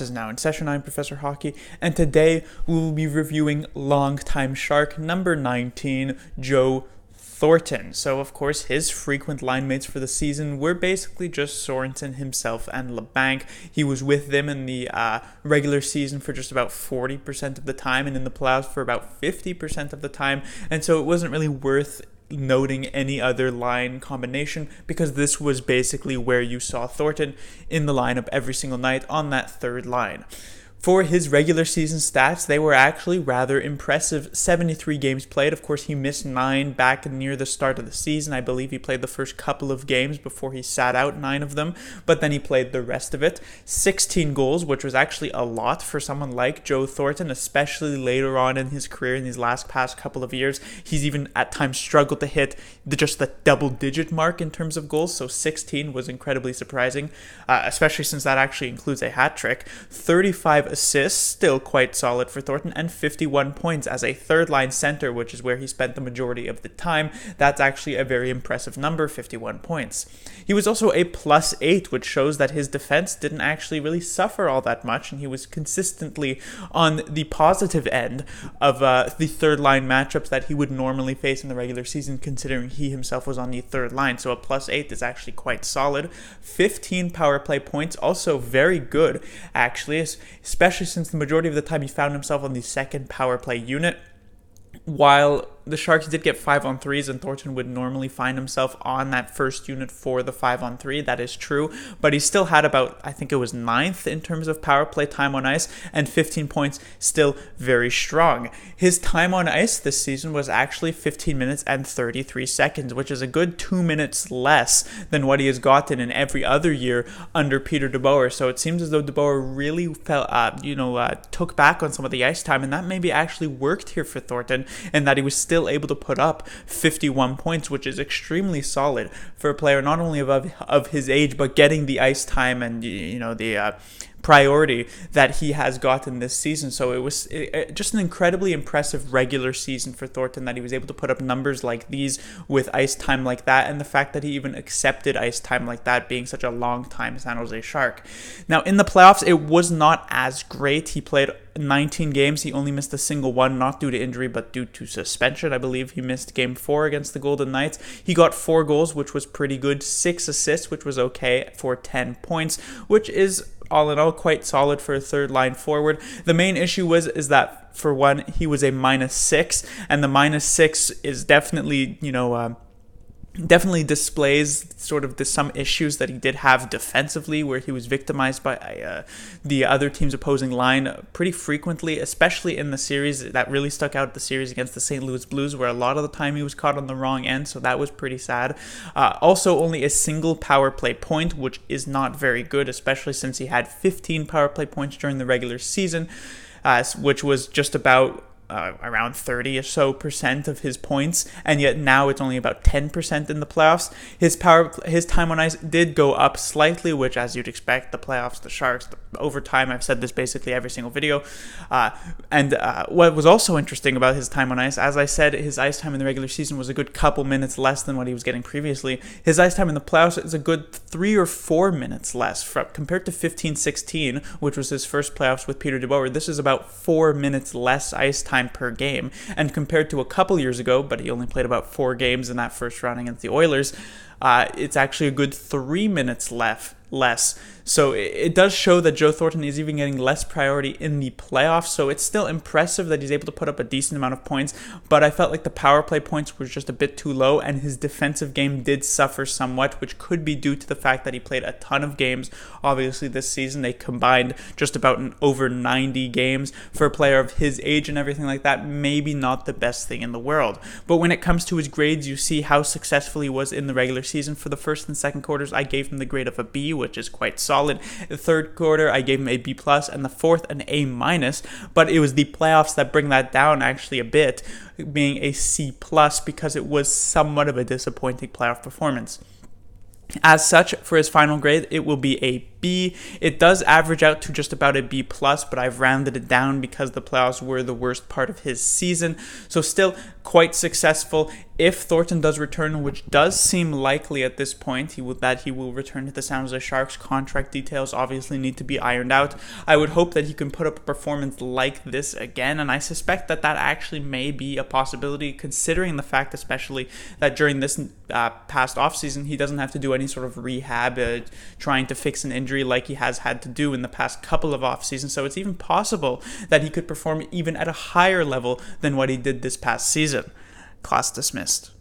is now in session. I'm Professor Hockey, and today we will be reviewing longtime Shark number 19, Joe Thornton. So, of course, his frequent line mates for the season were basically just Sorensen himself and LeBanc. He was with them in the regular season for just about 40% of the time, and in the playoffs for about 50% of the time, and so it wasn't really worth noting any other line combination because this was basically where you saw Thornton in the lineup every single night on that third line. For his regular season stats, they were actually rather impressive. 73 games played. Of course, he missed 9 back near the start of the season. I believe he played the first couple of games before he sat out 9 of them, but then he played the rest of it. 16 goals, which was actually a lot for someone like Joe Thornton, especially later on in his career in these past couple of years. He's even at times struggled to hit just the double-digit mark in terms of goals, so 16 was incredibly surprising, especially since that actually includes a hat trick. 35 assists, still quite solid for Thornton, and 51 points as a third-line center, which is where he spent the majority of the time. That's actually a very impressive number, 51 points. He was also a +8, which shows that his defense didn't actually really suffer all that much, and he was consistently on the positive end of the third-line matchups that he would normally face in the regular season, considering he himself was on the third line, so a +8 is actually quite solid. 15 power play points, also very good, actually, especially since the majority of the time he found himself on the second power play unit. While the Sharks did get 5-on-3s, and Thornton would normally find himself on that first unit for the 5-on-3, that is true, but he still had about, I think it was 9th in terms of power play time on ice, and 15 points, still very strong. His time on ice this season was actually 15 minutes and 33 seconds, which is a good 2 minutes less than what he has gotten in every other year under Peter DeBoer, so it seems as though DeBoer really took back on some of the ice time, and that maybe actually worked here for Thornton, and that he was still able to put up 51 points, which is extremely solid for a player not only of his age, but getting the ice time and the priority that he has gotten this season. So it was just an incredibly impressive regular season for Thornton, that he was able to put up numbers like these with ice time like that, and the fact that he even accepted ice time like that, being such a long time San Jose Shark. Now in the playoffs, it was not as great. He played 19 games. He only missed a single one, not due to injury, but due to suspension. I believe he missed game 4 against the Golden Knights. He got 4 goals, which was pretty good, 6 assists, which was okay, for 10 points, which is all in all quite solid for a third line forward. The main issue is that, for one, he was a -6, and the -6 is definitely, definitely displays sort of some issues that he did have defensively, where he was victimized by the other team's opposing line pretty frequently, especially in the series. That really stuck out, the series against the St. Louis Blues, where a lot of the time he was caught on the wrong end, so that was pretty sad. Also, only a single power play point, which is not very good, especially since he had 15 power play points during the regular season, which was just about around 30% or so of his points, and yet now it's only about 10% in the playoffs. His time on ice did go up slightly, which, as you'd expect, the playoffs, the Sharks, over time, I've said this basically every single video. What was also interesting about his time on ice, as I said, his ice time in the regular season was a good couple minutes less than what he was getting previously. His ice time in the playoffs is a good 3 or 4 minutes less compared to 15-16, which was his first playoffs with Peter DeBoer. This is about 4 minutes less ice time per game, and compared to a couple years ago, but he only played about 4 games in that first round against the Oilers, it's actually a good 3 minutes less. So it does show that Joe Thornton is even getting less priority in the playoffs, so it's still impressive that he's able to put up a decent amount of points, but I felt like the power play points were just a bit too low, and his defensive game did suffer somewhat, which could be due to the fact that he played a ton of games. Obviously this season they combined just about over 90 games. For a player of his age and everything like that, maybe not the best thing in the world. But when it comes to his grades, you see how successful he was in the regular season. For the first and second quarters, I gave him the grade of a B, which is quite solid. The third quarter, I gave him a B+, and the fourth an A-, but it was the playoffs that bring that down actually a bit, being a C+, because it was somewhat of a disappointing playoff performance. As such, for his final grade, it will be a B+, B. It does average out to just about a B+, but I've rounded it down because the playoffs were the worst part of his season. So still quite successful. If Thornton does return, which does seem likely at this point, he will return to the San Jose Sharks. Contract details obviously need to be ironed out. I would hope that he can put up a performance like this again, and I suspect that actually may be a possibility, considering the fact especially that during this past offseason, he doesn't have to do any sort of rehab, trying to fix an injury like he has had to do in the past couple of offseasons. So it's even possible that he could perform even at a higher level than what he did this past season. Class dismissed.